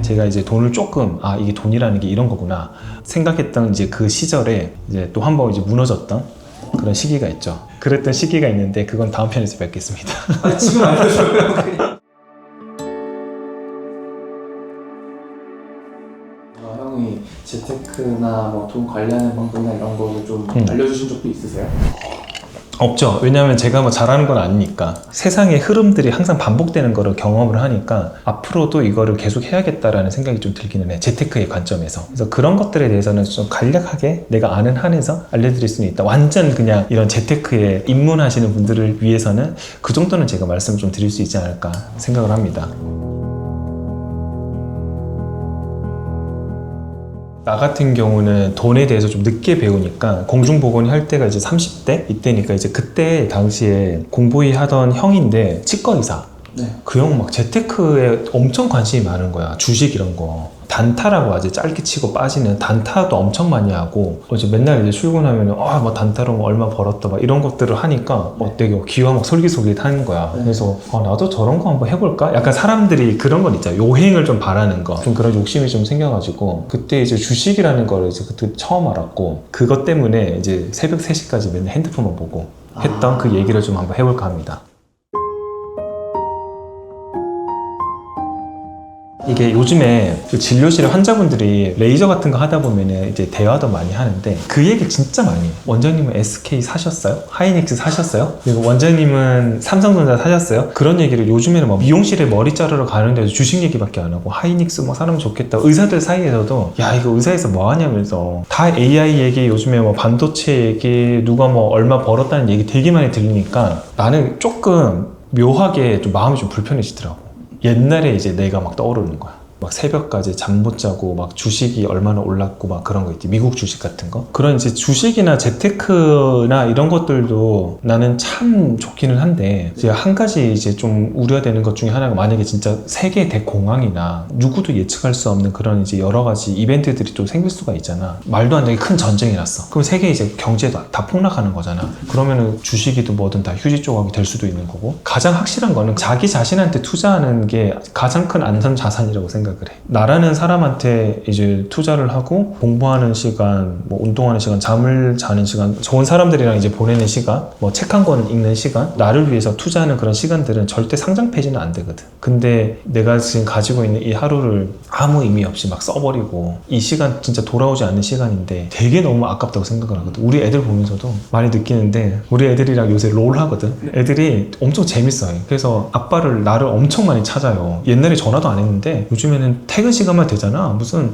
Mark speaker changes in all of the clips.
Speaker 1: 제가 이제 돈을 조금 이게 돈이라는 게 이런 거구나 생각했던 이제 그 시절에 이제 또 한 번 이제 무너졌던 그런 시기가 있죠. 그랬던 시기가 있는데 그건 다음 편에서 뵙겠습니다.
Speaker 2: 지금 알려줘요. 형이 재테크나 뭐 돈 관리하는 방법이나 이런 거를 좀 알려주신 적도 있으세요?
Speaker 1: 없죠. 왜냐하면 제가 뭐 잘하는 건 아니니까. 세상의 흐름들이 항상 반복되는 거를 경험을 하니까 앞으로도 이거를 계속 해야겠다라는 생각이 좀 들기는 해. 재테크의 관점에서. 그래서 그런 것들에 대해서는 좀 간략하게 내가 아는 한에서 알려드릴 수는 있다. 완전 그냥 이런 재테크에 입문하시는 분들을 위해서는 그 정도는 제가 말씀을 좀 드릴 수 있지 않을까 생각을 합니다. 나 같은 경우는 돈에 대해서 좀 늦게 배우니까 공중보건이 할 때가 이제 30대 이때니까 이제 그때 당시에 공보위 하던 형인데 치과의사.
Speaker 2: 네.
Speaker 1: 그 형 막 재테크에 엄청 관심이 많은 거야. 주식 이런 거. 단타라고 하지. 짧게 치고 빠지는 단타도 엄청 많이 하고 이제 맨날 이제 출근하면 뭐 단타로 뭐 얼마 벌었다 막 이런 것들을 하니까 되게 귀와 막 솔깃솔깃하는 거야. 그래서 나도 저런 거 한번 해볼까? 약간 사람들이 그런 건 있잖아. 요행을 좀 바라는 거. 좀 그런 욕심이 좀 생겨가지고 그때 이제 주식이라는 거를 이제 그때 처음 알았고 그것 때문에 이제 새벽 3시까지 맨날 핸드폰만 보고 했던 그 얘기를 좀 한번 해볼까 합니다. 이게 요즘에 그 진료실에 환자분들이 레이저 같은 거 하다 보면은 이제 대화도 많이 하는데 그 얘기 진짜 많이 해요. 원장님은 SK 사셨어요? 하이닉스 사셨어요? 그리고 원장님은 삼성전자 사셨어요? 그런 얘기를 요즘에는 막 미용실에 머리 자르러 가는데도 주식 얘기밖에 안 하고 하이닉스 뭐 사람 좋겠다. 의사들 사이에서도 야 이거 의사에서 뭐 하냐면서 다 AI 얘기 요즘에 뭐 반도체 얘기 누가 뭐 얼마 벌었다는 얘기 되게 많이 들리니까 나는 조금 묘하게 좀 마음이 좀 불편해지더라고. 옛날에 이제 내가 막 떠오르는 거야. 막 새벽까지 잠 못 자고 막 주식이 얼마나 올랐고 막 그런 거 있지. 미국 주식 같은 거. 그런 이제 주식이나 재테크나 이런 것들도 나는 참 좋기는 한데 이제 한 가지 이제 좀 우려되는 것 중에 하나가 만약에 진짜 세계 대공황이나 누구도 예측할 수 없는 그런 이제 여러 가지 이벤트들이 또 생길 수가 있잖아. 말도 안 되게 큰 전쟁이 났어. 그럼 세계 이제 경제도 다 폭락하는 거잖아. 그러면은 주식이든 뭐든 다 휴지 조각이 될 수도 있는 거고. 가장 확실한 거는 자기 자신한테 투자하는 게 가장 큰 안전 자산이라고 생각을 해. 나라는 사람한테 이제 투자를 하고 공부하는 시간, 뭐 운동하는 시간, 잠을 자는 시간, 좋은 사람들이랑 이제 보내는 시간, 뭐 책 한 권 읽는 시간, 나를 위해서 투자하는 그런 시간들은 절대 상장 폐지는 안 되거든. 근데 내가 지금 가지고 있는 이 하루를 아무 의미 없이 막 써버리고 이 시간 진짜 돌아오지 않는 시간인데 되게 너무 아깝다고 생각을 하거든. 우리 애들 보면서도 많이 느끼는데 우리 애들이랑 요새 롤 하거든. 애들이 엄청 재밌어요. 그래서 아빠를 나를 엄청 많이 찾아요. 옛날에 전화도 안 했는데 요즘에는 퇴근 시간만 되잖아. 무슨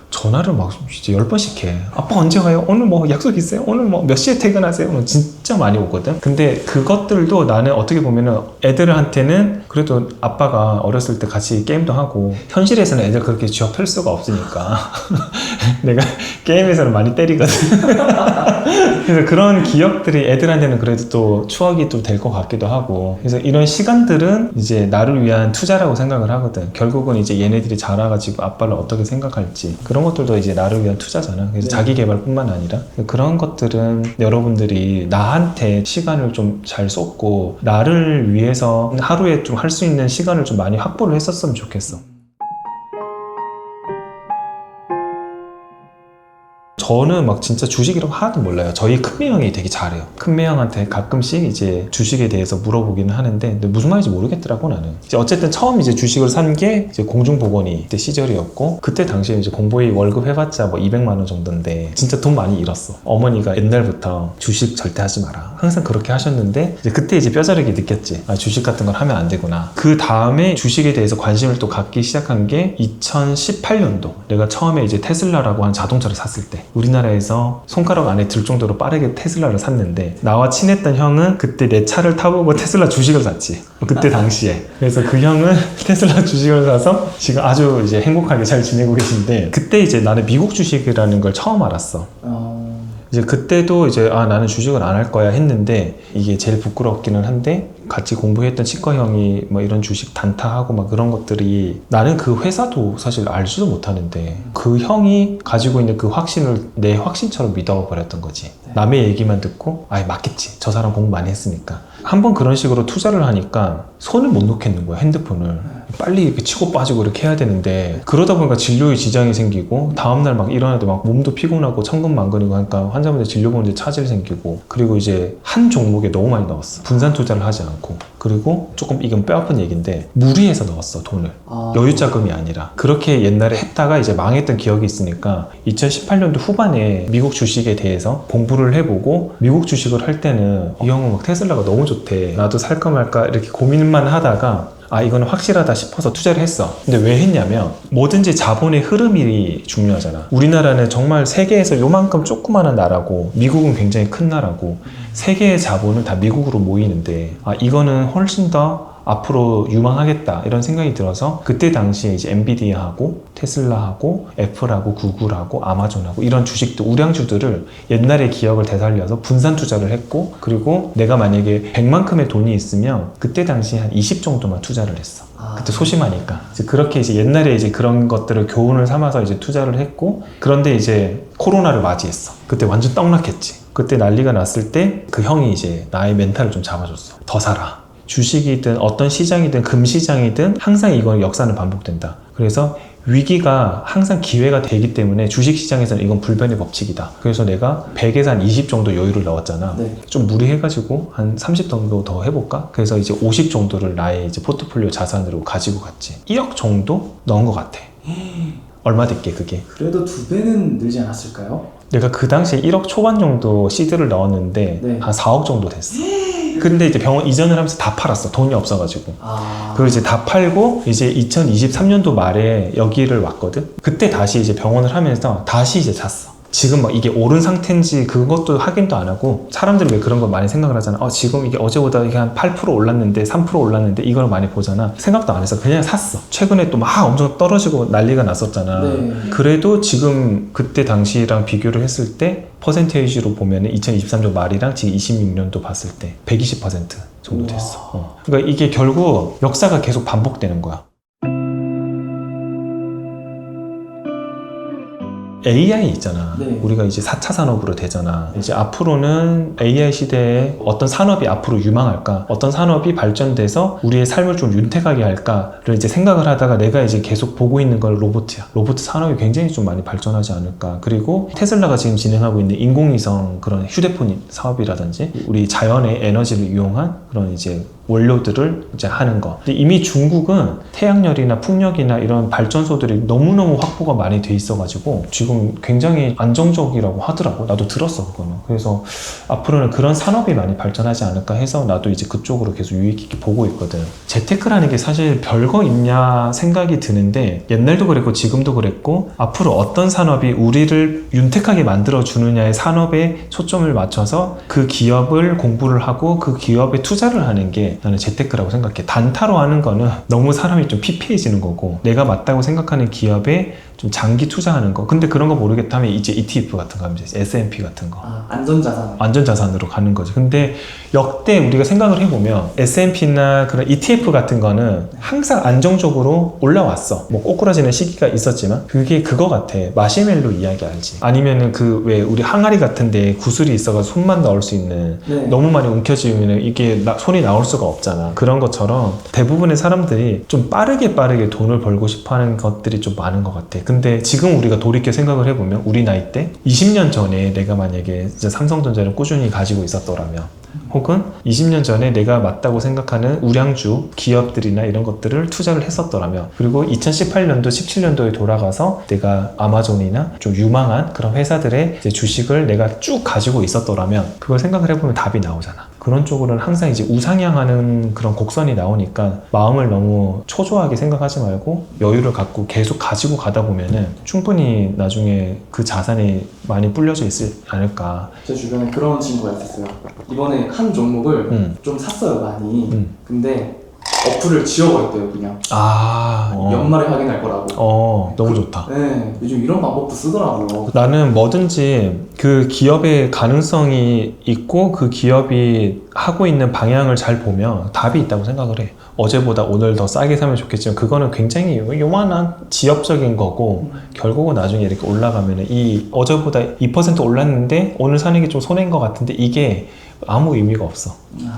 Speaker 1: 전화를 막 이제 10번씩 해. 아빠 언제 가요? 오늘 뭐 약속 있어요? 오늘 뭐 몇 시에 퇴근하세요? 진짜 많이 오거든. 근데 그것들도 나는 어떻게 보면은 애들한테는 그래도 아빠가 어렸을 때 같이 게임도 하고 현실에서는 애들 그렇게 쥐어 펼 수가 없으니까 내가 게임에서는 많이 때리거든. 그래서 그런 기억들이 애들한테는 그래도 또 추억이 또 될 것 같기도 하고 그래서 이런 시간들은 이제 나를 위한 투자라고 생각을 하거든. 결국은 이제 얘네들이 자라가지고 아빠를 어떻게 생각할지 그런 것들도 이제 나를 위한 투자잖아. 그래서 자기 개발뿐만 아니라 그런 것들은 여러분들이 나한테 시간을 좀 잘 쏟고 나를 위해서 하루에 좀 할 수 있는 시간을 좀 많이 확보를 했었으면 좋겠어. 저는 막 진짜 주식이라고 하나도 몰라요. 저희 큰매 형이 되게 잘해요. 큰매 형한테 가끔씩 이제 주식에 대해서 물어보기는 하는데 근데 무슨 말인지 모르겠더라고 나는. 이제 어쨌든 처음 이제 주식을 산 게 이제 공중보건이 그때 시절이었고 그때 당시에 이제 공보위 월급 해봤자 뭐 200만 원 정도인데 진짜 돈 많이 잃었어. 어머니가 옛날부터 주식 절대 하지 마라. 항상 그렇게 하셨는데 이제 그때 이제 뼈저리게 느꼈지. 주식 같은 걸 하면 안 되구나. 그 다음에 주식에 대해서 관심을 또 갖기 시작한 게 2018년도. 내가 처음에 이제 테슬라라고 하는 자동차를 샀을 때. 우리나라에서 손가락 안에 들 정도로 빠르게 테슬라를 샀는데 나와 친했던 형은 그때 내 차를 타보고 테슬라 주식을 샀지. 그때 당시에. 그래서 그 형은 테슬라 주식을 사서 지금 아주 이제 행복하게 잘 지내고 계신데 그때 이제 나는 미국 주식이라는 걸 처음 알았어. 이제 그때도 이제 나는 주식을 안 할 거야 했는데 이게 제일 부끄럽기는 한데 같이 공부했던 치과 형이 뭐 이런 주식 단타하고 막 그런 것들이 나는 그 회사도 사실 알지도 못하는데 그 형이 가지고 있는 그 확신을 내 확신처럼 믿어버렸던 거지. 남의 얘기만 듣고 맞겠지. 저 사람 공부 많이 했으니까. 한번 그런 식으로 투자를 하니까 손을 못 놓겠는 거야, 핸드폰을. 빨리 이렇게 치고 빠지고 이렇게 해야 되는데 그러다 보니까 진료에 지장이 생기고 다음날 막 일어나도 막 몸도 피곤하고 천근만근이고 하니까 환자분들 진료 보는데 차질 생기고 그리고 이제 한 종목에 너무 많이 넣었어. 분산 투자를 하지 않고 그리고 조금 이건 뼈아픈 얘기인데 무리해서 넣었어 돈을. 여유 자금이 아니라 그렇게 옛날에 했다가 이제 망했던 기억이 있으니까 2018년도 후반에 미국 주식에 대해서 공부를 해보고 미국 주식을 할 때는 이 형은 막 테슬라가 너무 좋대 나도 살까 말까 이렇게 고민만 하다가 이거는 확실하다 싶어서 투자를 했어. 근데 왜 했냐면 뭐든지 자본의 흐름이 중요하잖아. 우리나라는 정말 세계에서 요만큼 조그마한 나라고 미국은 굉장히 큰 나라고 세계의 자본은 다 미국으로 모이는데 이거는 훨씬 더 앞으로 유망하겠다 이런 생각이 들어서 그때 당시에 이제 엔비디아하고 테슬라하고 애플하고 구글하고 아마존하고 이런 주식들 우량주들을 옛날의 기억을 되살려서 분산 투자를 했고 그리고 내가 만약에 100만큼의 돈이 있으면 그때 당시에 한 20 정도만 투자를 했어. 그때 소심하니까 이제 그렇게 이제 옛날에 이제 그런 것들을 교훈을 삼아서 이제 투자를 했고 그런데 이제 코로나를 맞이했어. 그때 완전 떡락했지. 그때 난리가 났을 때 그 형이 이제 나의 멘탈을 좀 잡아줬어. 더 살아. 주식이든 어떤 시장이든 금시장이든 항상 이건 역사는 반복된다. 그래서 위기가 항상 기회가 되기 때문에 주식시장에서는 이건 불변의 법칙이다. 그래서 내가 100에서 한 20 정도 여유를 넣었잖아.
Speaker 2: 네.
Speaker 1: 좀 무리해가지고 한 30 정도 더 해볼까? 그래서 이제 50 정도를 나의 이제 포트폴리오 자산으로 가지고 갔지. 1억 정도 넣은 것 같아. 얼마 됐게 그게?
Speaker 2: 그래도 2배는 늘지 않았을까요?
Speaker 1: 내가 그 당시에 1억 초반 정도 시드를 넣었는데
Speaker 2: 네.
Speaker 1: 한 4억 정도 됐어. 근데 이제 병원 이전을 하면서 다 팔았어. 돈이 없어가지고. 그걸 이제 다 팔고 이제 2023년도 말에 여기를 왔거든. 그때 다시 이제 병원을 하면서 다시 이제 샀어. 지금 막 이게 오른 상태인지 그것도 확인도 안 하고 사람들이 왜 그런 거 많이 생각을 하잖아. 지금 이게 어제보다 이게 한 8% 올랐는데 3% 올랐는데 이걸 많이 보잖아. 생각도 안 해서 그냥 샀어. 최근에 또 막 엄청 떨어지고 난리가 났었잖아.
Speaker 2: 네.
Speaker 1: 그래도 지금 그때 당시랑 비교를 했을 때 퍼센테이지로 보면 2023년 말이랑 지금 26년도 봤을 때 120% 정도 됐어. 그러니까 이게 결국 역사가 계속 반복되는 거야. AI 있잖아.
Speaker 2: 네.
Speaker 1: 우리가 이제 4차 산업으로 되잖아. 이제 앞으로는 AI 시대에 어떤 산업이 앞으로 유망할까? 어떤 산업이 발전돼서 우리의 삶을 좀 윤택하게 할까를 이제 생각을 하다가 내가 이제 계속 보고 있는 건 로봇이야. 로봇 산업이 굉장히 좀 많이 발전하지 않을까. 그리고 테슬라가 지금 진행하고 있는 인공위성 그런 휴대폰 사업이라든지 우리 자연의 에너지를 이용한 그런 이제 원료들을 이제 하는 거. 근데 이미 중국은 태양열이나 풍력이나 이런 발전소들이 너무너무 확보가 많이 돼 있어가지고 지금 굉장히 안정적이라고 하더라고. 나도 들었어 그거는. 그래서 앞으로는 그런 산업이 많이 발전하지 않을까 해서 나도 이제 그쪽으로 계속 유익 있게 보고 있거든. 재테크라는 게 사실 별거 있냐 생각이 드는데 옛날도 그랬고 지금도 그랬고 앞으로 어떤 산업이 우리를 윤택하게 만들어 주느냐의 산업에 초점을 맞춰서 그 기업을 공부를 하고 그 기업에 투자를 하는 게 나는 재테크라고 생각해. 단타로 하는 거는 너무 사람이 좀 피폐해지는 거고 내가 맞다고 생각하는 기업에 좀 장기 투자하는 거. 근데 그런 거 모르겠다면 이제 ETF 같은 거 하면 이제 S&P 같은 거.
Speaker 2: 안전자산.
Speaker 1: 안전자산으로 가는 거죠. 근데 역대 우리가 생각을 해보면 S&P나 그런 ETF 같은 거는 항상 안정적으로 올라왔어. 뭐 꼬꾸라지는 시기가 있었지만 그게 그거 같아. 마시멜로 이야기 알지? 아니면은 그 왜 우리 항아리 같은데 구슬이 있어가지고 손만 넣을 수 있는
Speaker 2: 네.
Speaker 1: 너무 많이 움켜쥐면 이게 손이 나올 수가 없잖아. 그런 것처럼 대부분의 사람들이 좀 빠르게 돈을 벌고 싶어하는 것들이 좀 많은 것 같아. 근데 지금 우리가 돌이켜 생각을 해보면 우리 나이 때 20년 전에 내가 만약에 이제 삼성전자를 꾸준히 가지고 있었더라면 혹은 20년 전에 내가 맞다고 생각하는 우량주 기업들이나 이런 것들을 투자를 했었더라면 그리고 2018년도 17년도에 돌아가서 내가 아마존이나 좀 유망한 그런 회사들의 이제 주식을 내가 쭉 가지고 있었더라면 그걸 생각을 해보면 답이 나오잖아. 그런 쪽으로는 항상 이제 우상향하는 그런 곡선이 나오니까 마음을 너무 초조하게 생각하지 말고 여유를 갖고 계속 가지고 가다 보면은 충분히 나중에 그 자산이 많이 불려져 있지 않을까.
Speaker 2: 제 주변에 그런 친구가 있었어요. 이번에 한 종목을 좀 샀어요 많이. 근데 어플을 지워버렸대요 그냥. 연말에 확인할 거라고.
Speaker 1: 너무 좋다.
Speaker 2: 네, 요즘 이런 방법도 쓰더라고요.
Speaker 1: 나는 뭐든지 그 기업의 가능성이 있고 그 기업이 하고 있는 방향을 잘 보면 답이 있다고 생각을 해. 어제보다 오늘 더 싸게 사면 좋겠지만 그거는 굉장히 요만한 지엽적인 거고 결국은 나중에 이렇게 올라가면 이 어제보다 2% 올랐는데 오늘 사는 게 좀 손해인 것 같은데 이게 아무 의미가 없어.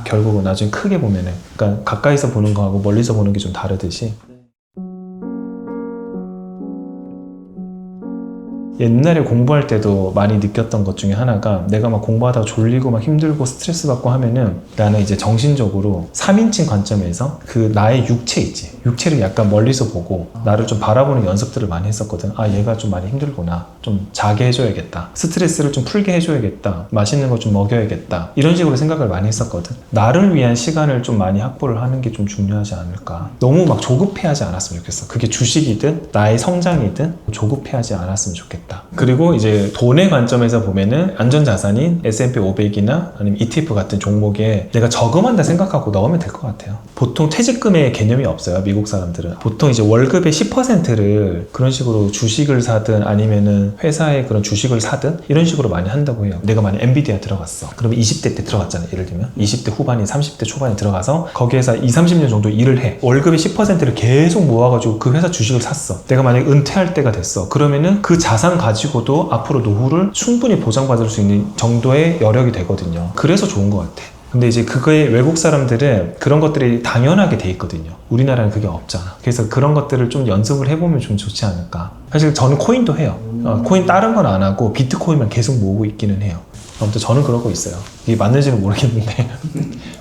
Speaker 1: 결국은 나중에 크게 보면은 그러니까 가까이서 보는 거하고 멀리서 보는 게 좀 다르듯이 옛날에 공부할 때도 많이 느꼈던 것 중에 하나가 내가 막 공부하다가 졸리고 막 힘들고 스트레스 받고 하면은 나는 이제 정신적으로 3인칭 관점에서 그 나의 육체 있지. 육체를 약간 멀리서 보고 나를 좀 바라보는 연습들을 많이 했었거든. 아, 얘가 좀 많이 힘들구나. 좀 자게 해줘야겠다. 스트레스를 좀 풀게 해줘야겠다. 맛있는 거 좀 먹여야겠다. 이런 식으로 생각을 많이 했었거든. 나를 위한 시간을 좀 많이 확보를 하는 게 좀 중요하지 않을까. 너무 막 조급해하지 않았으면 좋겠어. 그게 주식이든 나의 성장이든 조급해하지 않았으면 좋겠다. 그리고 이제 돈의 관점에서 보면은 안전자산인 S&P 500이나 아니면 ETF 같은 종목에 내가 저금한다 생각하고 넣으면 될 것 같아요. 보통 퇴직금의 개념이 없어요. 미국 사람들은. 보통 이제 월급의 10%를 그런 식으로 주식을 사든 아니면은 회사의 그런 주식을 사든 이런 식으로 많이 한다고 해요. 내가 만약 엔비디아 들어갔어. 그러면 20대 때 들어갔잖아. 예를 들면 20대 후반이 30대 초반에 들어가서 거기에서 30년 정도 일을 해. 월급의 10%를 계속 모아가지고 그 회사 주식을 샀어. 내가 만약에 은퇴할 때가 됐어. 그러면은 그 자산 가지고도 앞으로 노후를 충분히 보장받을 수 있는 정도의 여력이 되거든요. 그래서 좋은 것 같아. 근데 이제 그거에 외국 사람들은 그런 것들이 당연하게 돼 있거든요. 우리나라는 그게 없잖아. 그래서 그런 것들을 좀 연습을 해보면 좀 좋지 않을까. 사실 저는 코인도 해요. 코인 다른 건 안 하고 비트코인만 계속 모으고 있기는 해요. 아무튼 저는 그러고 있어요. 이게 맞는지는 모르겠는데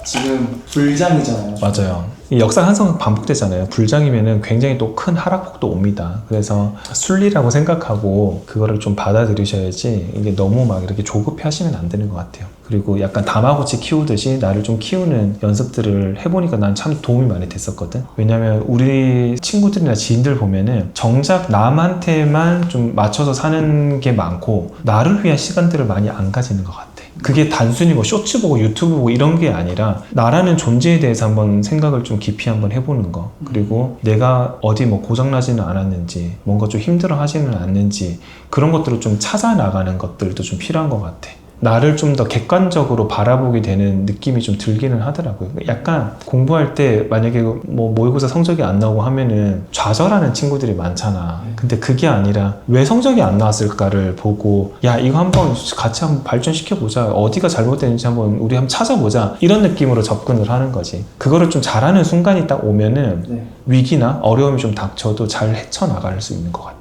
Speaker 2: 지금 불장이잖아요.
Speaker 1: 맞아요. 이 역사 항상 반복되잖아요. 불장이면은 굉장히 또 큰 하락폭도 옵니다. 그래서 순리라고 생각하고 그거를 좀 받아들이셔야지 이게 너무 막 이렇게 조급해 하시면 안 되는 것 같아요. 그리고 약간 다마고치 키우듯이 나를 좀 키우는 연습들을 해보니까 난 참 도움이 많이 됐었거든. 왜냐면 우리 친구들이나 지인들 보면은 정작 남한테만 좀 맞춰서 사는 게 많고 나를 위한 시간들을 많이 안 가지는 것 같아. 그게 단순히 뭐 쇼츠 보고 유튜브 보고 이런 게 아니라 나라는 존재에 대해서 한번 생각을 좀 깊이 한번 해보는 거. 그리고 내가 어디 뭐 고장나지는 않았는지 뭔가 좀 힘들어 하지는 않는지 그런 것들을 좀 찾아 나가는 것들도 좀 필요한 것 같아. 나를 좀 더 객관적으로 바라보게 되는 느낌이 좀 들기는 하더라고요. 약간 공부할 때 만약에 뭐 모의고사 성적이 안 나오고 하면은 좌절하는 친구들이 많잖아. 근데 그게 아니라 왜 성적이 안 나왔을까를 보고 야, 이거 한번 같이 한번 발전시켜보자. 어디가 잘못됐는지 한번 우리 한번 찾아보자. 이런 느낌으로 접근을 하는 거지. 그거를 좀 잘하는 순간이 딱 오면은 위기나 어려움이 좀 닥쳐도 잘 헤쳐나갈 수 있는 것 같아.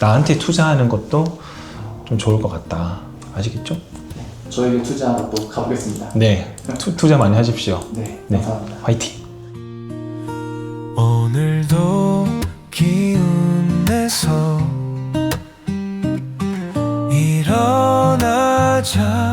Speaker 1: 나한테 투자하는 것도 좀 좋을 것 같다. 아시겠죠?
Speaker 2: 저에게 투자하러 또 가보겠습니다.
Speaker 1: 네, 투자 많이 하십시오.
Speaker 2: 네,
Speaker 1: 네,
Speaker 2: 감사합니다.
Speaker 1: 화이팅!
Speaker 3: 오늘도 기운 내서 일어나자.